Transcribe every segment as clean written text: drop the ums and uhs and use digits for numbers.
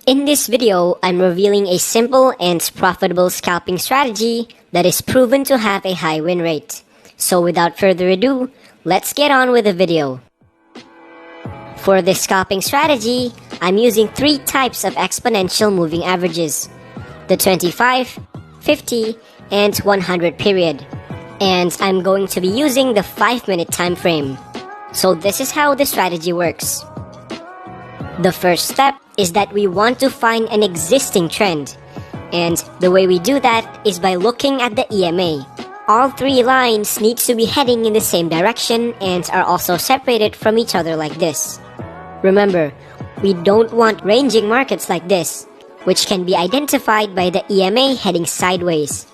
In this video, I'm revealing a simple and profitable scalping strategy that is proven to have a high win rate. So without further ado, let's get on with the video. For this scalping strategy, I'm using three types of exponential moving averages: the 25, 50, and 100 period. And I'm going to be using the 5-minute time frame. So this is how the strategy works. The first step is that we want to find an existing trend. And the way we do that is by looking at the EMA. All three lines need to be heading in the same direction and are also separated from each other like this. Remember, we don't want ranging markets like this, which can be identified by the EMA heading sideways.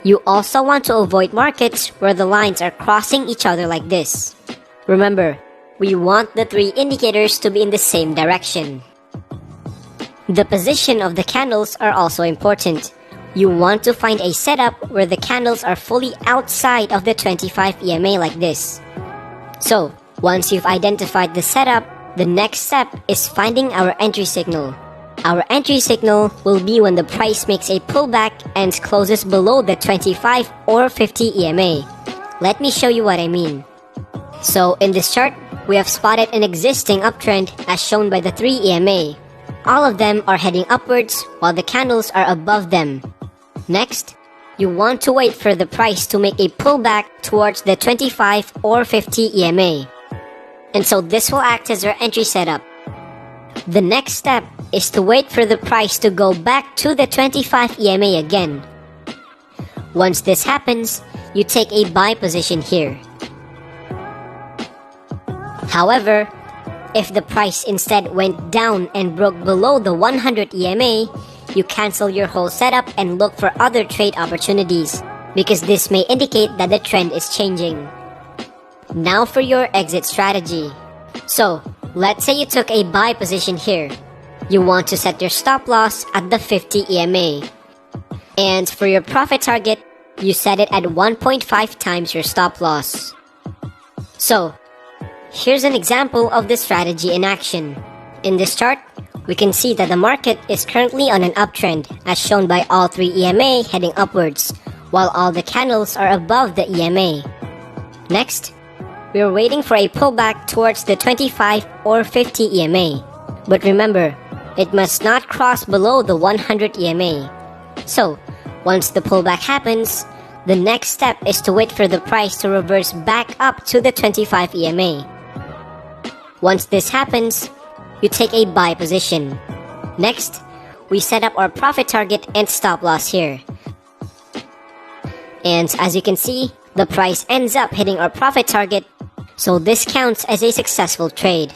You also want to avoid markets where the lines are crossing each other like this. Remember, we want the three indicators to be in the same direction. The position of the candles are also important. You want to find a setup where the candles are fully outside of the 25 EMA like this. So, once you've identified the setup, the next step is finding our entry signal. Our entry signal will be when the price makes a pullback and closes below the 25 or 50 EMA. Let me show you what I mean. So, in this chart, we have spotted an existing uptrend as shown by the 3 EMA. All of them are heading upwards while the candles are above them. Next, you want to wait for the price to make a pullback towards the 25 or 50 EMA. And so this will act as our entry setup. The next step is to wait for the price to go back to the 25 EMA again. Once this happens, you take a buy position here. However, if the price instead went down and broke below the 100 EMA, you cancel your whole setup and look for other trade opportunities, because this may indicate that the trend is changing. Now for your exit strategy. So, let's say you took a buy position here. You want to set your stop loss at the 50 EMA. And for your profit target, you set it at 1.5 times your stop loss. So, here's an example of the strategy in action. In this chart, we can see that the market is currently on an uptrend, as shown by all three EMA heading upwards, while all the candles are above the EMA. Next, we are waiting for a pullback towards the 25 or 50 EMA. But remember, it must not cross below the 100 EMA. So, once the pullback happens, the next step is to wait for the price to reverse back up to the 25 EMA. Once this happens, you take a buy position. Next, we set up our profit target and stop loss here. And as you can see, the price ends up hitting our profit target, so this counts as a successful trade.